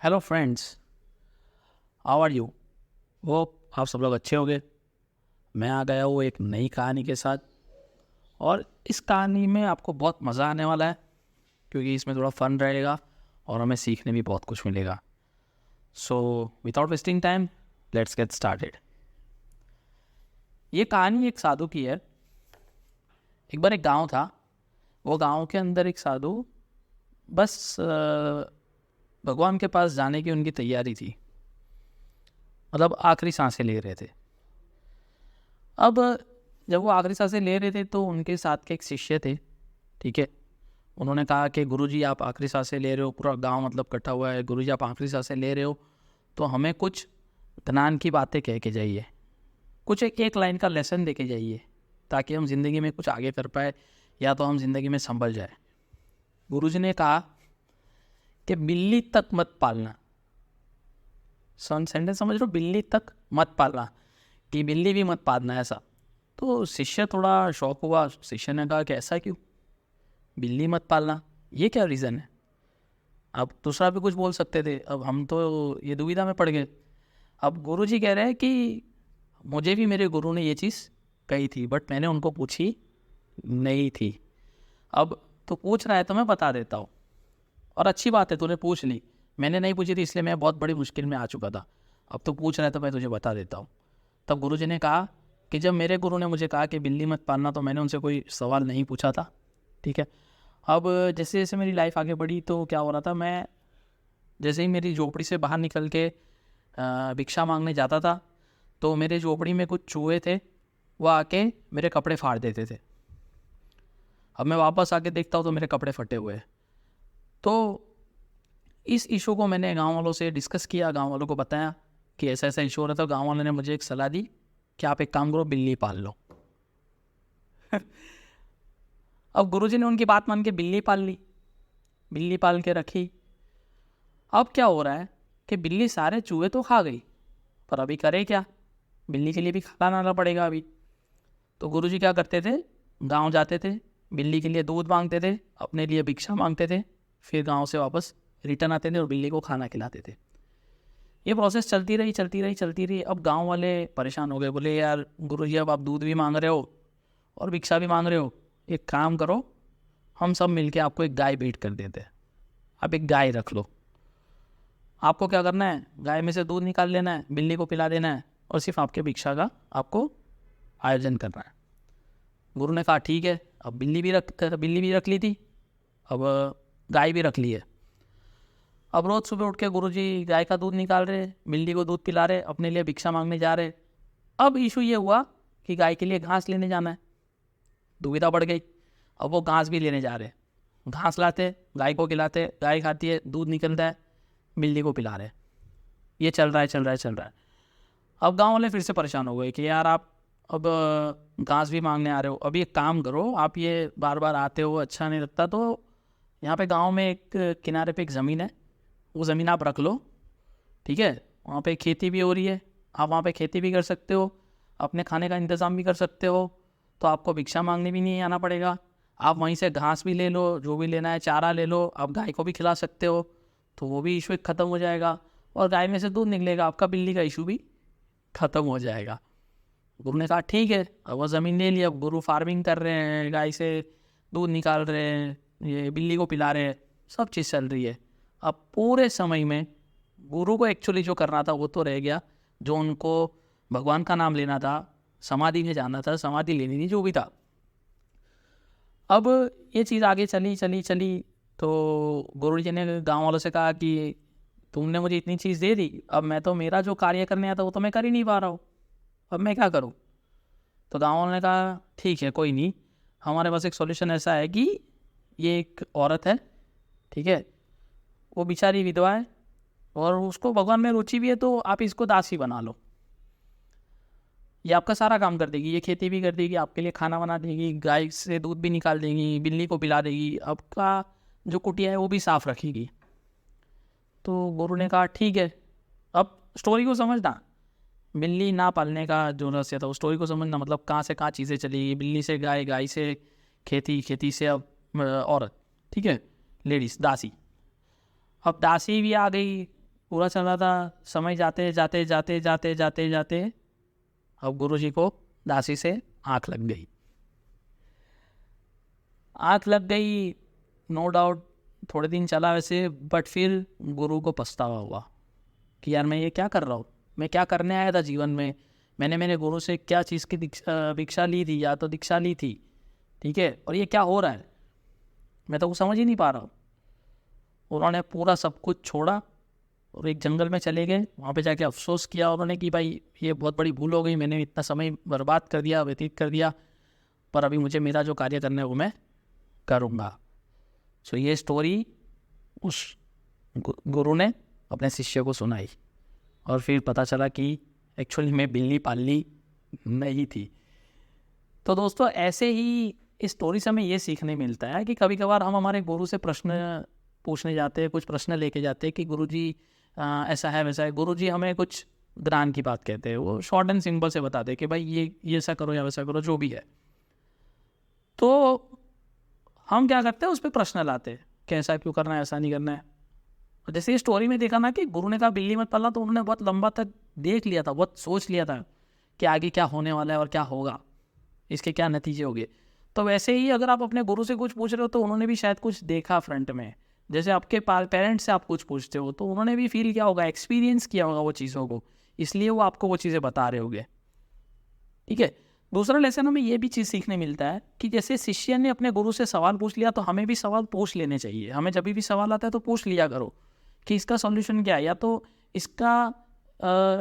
Hello friends, how are you. Hope आप सब लोग अच्छे होंगे। मैं आ गया हूँ एक नई कहानी के साथ और इस कहानी में आपको बहुत मज़ा आने वाला है क्योंकि इसमें थोड़ा फन रहेगा और हमें सीखने भी बहुत कुछ मिलेगा। So without wasting time, let's get started. ये कहानी एक साधु की है। एक बार एक गांव था। वो गांव के अंदर एक साधु बस भगवान के पास जाने की उनकी तैयारी थी, मतलब आखिरी सांसें ले रहे थे। अब जब वो आखिरी सांसें ले रहे थे तो उनके साथ के एक शिष्य थे, ठीक है। उन्होंने कहा कि गुरुजी आप आखिरी सांसें ले रहे हो, पूरा गांव मतलब इकट्ठा हुआ है, गुरुजी आप आखिरी सांसें ले रहे हो तो हमें कुछ ज्ञान की बातें कह के जाइए, कुछ एक लाइन का लेसन दे के जाइए ताकि हम ज़िंदगी में कुछ आगे कर पाए या तो हम ज़िंदगी में संभल जाए। गुरुजी ने कहा कि बिल्ली तक मत पालना। सेंटेंस समझ लो, बिल्ली तक मत पालना, कि बिल्ली भी मत पालना ऐसा। तो शिष्य थोड़ा शौक हुआ। शिष्य ने कहा कि ऐसा क्यों, बिल्ली मत पालना, ये क्या रीज़न है। अब दूसरा भी कुछ बोल सकते थे। अब हम तो ये दुविधा में पड़ गए। अब गुरुजी कह रहे हैं कि मुझे भी मेरे गुरु ने ये चीज़ कही थी बट मैंने उनको पूछी नहीं थी। अब तो पूछ रहा है तो मैं बता देता हूँ, और अच्छी बात है तूने पूछ ली। मैंने नहीं पूछी थी इसलिए मैं बहुत बड़ी मुश्किल में आ चुका था। अब तो पूछ रहा है तो मैं तुझे बता देता हूँ। तब गुरुजी ने कहा कि जब मेरे गुरु ने मुझे कहा कि बिल्ली मत पालना तो मैंने उनसे कोई सवाल नहीं पूछा था, ठीक है। अब जैसे जैसे मेरी लाइफ आगे बढ़ी तो क्या हो रहा था, मैं जैसे ही मेरी झोपड़ी से बाहर निकल के भिक्षा मांगने जाता था तो मेरे झोपड़ी में कुछ चूहे थे, वो आके मेरे कपड़े फाड़ देते थे। अब मैं वापस आके देखता हूँ तो मेरे कपड़े फटे हुए हैं। तो इस इशू को मैंने गांव वालों से डिस्कस किया, गांव वालों को बताया कि ऐसा ऐसा इशू हो रहा था। गांव वालों ने मुझे एक सलाह दी कि आप एक काम करो, बिल्ली पाल लो। अब गुरुजी ने उनकी बात मान के बिल्ली पाल ली, बिल्ली पाल के रखी। अब क्या हो रहा है कि बिल्ली सारे चूहे तो खा गई, पर अभी करे क्या, बिल्ली के लिए भी खाना लाना पड़ेगा अभी। तो गुरुजी क्या करते थे, गांव जाते थे, बिल्ली के लिए दूध मांगते थे, अपने लिए भिक्षा मांगते थे, फिर गांव से वापस रिटर्न आते थे और बिल्ली को खाना खिलाते थे। ये प्रोसेस चलती रही चलती रही चलती रही। अब गांव वाले परेशान हो गए, बोले यार गुरुजी अब आप दूध भी मांग रहे हो और भिक्षा भी मांग रहे हो, एक काम करो, हम सब मिलके आपको एक गाय भेंट कर देते हैं, आप एक गाय रख लो। आपको क्या करना है, गाय में से दूध निकाल लेना है, बिल्ली को पिला देना है और सिर्फ आपके भिक्षा का आपको आयोजन करना है। गुरु ने कहा ठीक है। अब बिल्ली भी रख ली थी, अब गाय भी रख ली है। अब रोज़ सुबह उठ के गुरुजी गाय का दूध निकाल रहे, बिल्ली को दूध पिला रहे, अपने लिए भिक्षा मांगने जा रहे। अब इशू ये हुआ कि गाय के लिए घास लेने जाना है, दुविधा बढ़ गई। अब वो घास भी लेने जा रहे, घास लाते, गाय को खिलाते, गाय खाती है, दूध निकलता है, बिल्ली को पिला रहे। ये चल रहा है चल रहा है चल रहा है। अब गाँव वाले फिर से परेशान हो गए कि यार आप अब घास भी मांगने आ रहे हो, अभी एक काम करो, आप ये बार बार आते हो अच्छा नहीं लगता, तो यहाँ पे गांव में एक किनारे पे एक ज़मीन है, वो ज़मीन आप रख लो, ठीक है। वहाँ पे खेती भी हो रही है, आप वहाँ पे खेती भी कर सकते हो, अपने खाने का इंतज़ाम भी कर सकते हो, तो आपको भिक्षा मांगने भी नहीं आना पड़ेगा। आप वहीं से घास भी ले लो, जो भी लेना है चारा ले लो, आप गाय को भी खिला सकते हो, तो वो भी इशू ख़त्म हो जाएगा और गाय में से दूध निकलेगा, आपका बिल्ली का इशू भी ख़त्म हो जाएगा। गुरु ने कहा ठीक है। अब वो ज़मीन ले ली, अब गुरु फार्मिंग कर रहे हैं, गाय से दूध निकाल रहे हैं, ये बिल्ली को पिला रहे हैं, सब चीज़ चल रही है। अब पूरे समय में गुरु को एक्चुअली जो करना था वो तो रह गया, जो उनको भगवान का नाम लेना था, समाधि में जाना था, समाधि लेनी थी, जो भी था। अब ये चीज़ आगे चली चली चली तो गुरु जी ने गाँव वालों से कहा कि तुमने मुझे इतनी चीज़ दे दी, अब मैं तो मेरा जो कार्य करने आता वो तो मैं कर ही नहीं पा रहा हूँ, अब मैं क्या करूँ। तो गाँव वालों ने कहा ठीक है कोई नहीं, हमारे पास एक सॉल्यूशन ऐसा है कि ये एक औरत है, ठीक है, वो बेचारी विधवा है और उसको भगवान में रुचि भी है, तो आप इसको दासी बना लो, ये आपका सारा काम कर देगी, ये खेती भी कर देगी, आपके लिए खाना बना देगी, गाय से दूध भी निकाल देगी, बिल्ली को पिला देगी, आपका जो कुटिया है वो भी साफ रखेगी। तो गुरु ने कहा ठीक है। अब स्टोरी को समझना, बिल्ली ना पालने का जो रहस्य था, उस स्टोरी को समझना, मतलब कहाँ से कहाँ चीज़ें चली, बिल्ली से गाय, गाय से खेती, खेती से अब औरत, ठीक है, लेडीज़ दासी। अब दासी भी आ गई, पूरा चला था। समय जाते जाते जाते जाते जाते जाते अब गुरुजी को दासी से आँख लग गई। आँख लग गई, नो डाउट थोड़े दिन चला वैसे, बट फिर गुरु को पछतावा हुआ कि यार मैं ये क्या कर रहा हूँ, मैं क्या करने आया था जीवन में, मैंने मेरे गुरु से क्या चीज़ की भिक्षा ली थी, या तो दीक्षा ली थी, ठीक है, और ये क्या हो रहा है, मैं तो कुछ समझ ही नहीं पा रहा हूँ। उन्होंने पूरा सब कुछ छोड़ा और एक जंगल में चले गए। वहाँ पे जाके अफसोस किया उन्होंने कि भाई ये बहुत बड़ी भूल हो गई, मैंने इतना समय बर्बाद कर दिया, व्यतीत कर दिया, पर अभी मुझे मेरा जो कार्य करना है वो मैं करूँगा। सो ये स्टोरी उस गुरु ने अपने शिष्य को सुनाई और फिर पता चला कि एक्चुअली में बिल्ली पालनी नहीं थी। तो दोस्तों ऐसे ही इस स्टोरी से हमें ये सीखने मिलता है कि कभी कभार हम हमारे गुरु से प्रश्न पूछने जाते हैं, कुछ प्रश्न लेके जाते हैं कि गुरुजी ऐसा है वैसा है। गुरुजी हमें कुछ ज्ञान की बात कहते हैं, वो शॉर्ट एंड सिंपल से बताते हैं कि भाई ये ऐसा करो या वैसा करो, जो भी है। तो हम क्या करते हैं, उस पर प्रश्न लाते हैं कि ऐसा क्यों करना है, ऐसा नहीं करना है। जैसे ये स्टोरी में देखा ना कि गुरु ने कहा बिल्ली मत पालना, तो उन्होंने बहुत लंबा तक देख लिया था, बहुत सोच लिया था कि आगे क्या होने वाला है और क्या होगा, इसके क्या नतीजे होंगे। तो वैसे ही अगर आप अपने गुरु से कुछ पूछ रहे हो तो उन्होंने भी शायद कुछ देखा फ्रंट में। जैसे आपके पेरेंट्स से आप कुछ पूछते हो तो उन्होंने भी फील किया होगा, एक्सपीरियंस किया होगा वो चीज़ों को, इसलिए वो आपको वो चीज़ें बता रहे होंगे, ठीक है। दूसरा लेसन हमें ये भी चीज़ सीखने मिलता है कि जैसे शिष्य ने अपने गुरु से सवाल पूछ लिया तो हमें भी सवाल पूछ लेने चाहिए। हमें जब भी सवाल आता है तो पूछ लिया करो कि इसका सॉल्यूशन क्या है, या तो इसका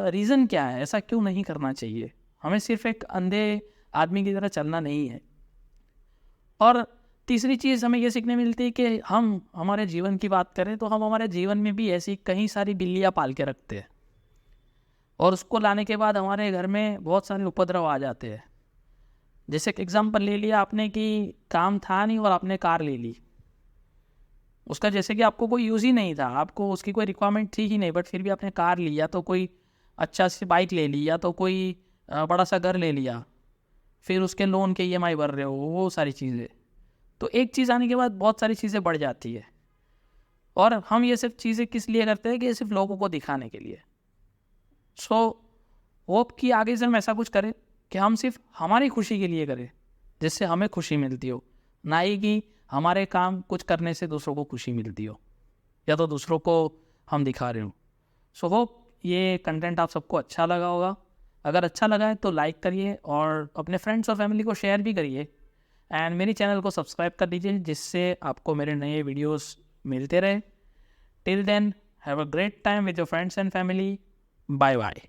रीज़न क्या है, ऐसा क्यों नहीं करना चाहिए। हमें सिर्फ एक अंधे आदमी की तरह चलना नहीं है। और तीसरी चीज़ हमें ये सीखने मिलती है कि हम हमारे जीवन की बात करें तो हम हमारे जीवन में भी ऐसी कई सारी बिल्लियाँ पाल के रखते हैं, और उसको लाने के बाद हमारे घर में बहुत सारे उपद्रव आ जाते हैं। जैसे एक एग्जाम्पल ले लिया आपने कि काम था नहीं और आपने कार ले ली, उसका जैसे कि आपको कोई यूज़ ही नहीं था, आपको उसकी कोई रिक्वायरमेंट थी ही नहीं, बट फिर भी आपने कार ली, या तो कोई अच्छा सी बाइक ले ली, या तो कोई बड़ा सा घर ले लिया, फिर उसके लोन के EMI भर रहे हो, वो सारी चीज़ें। तो एक चीज़ आने के बाद बहुत सारी चीज़ें बढ़ जाती है, और हम ये सिर्फ चीज़ें किस लिए करते हैं कि ये सिर्फ लोगों को दिखाने के लिए। सो होप कि आगे से हम ऐसा कुछ करें कि हम सिर्फ हमारी खुशी के लिए करें, जिससे हमें खुशी मिलती हो, ना ही कि हमारे काम कुछ करने से दूसरों को खुशी मिलती हो या तो दूसरों को हम दिखा रहे हो। सो होप ये कंटेंट आप सबको अच्छा लगा होगा। अगर अच्छा लगा है तो लाइक करिए और अपने फ्रेंड्स और फैमिली को शेयर भी करिए, एंड मेरी चैनल को सब्सक्राइब कर दीजिए जिससे आपको मेरे नए वीडियोस मिलते रहे। Till then have a great time with your friends and family. Bye bye.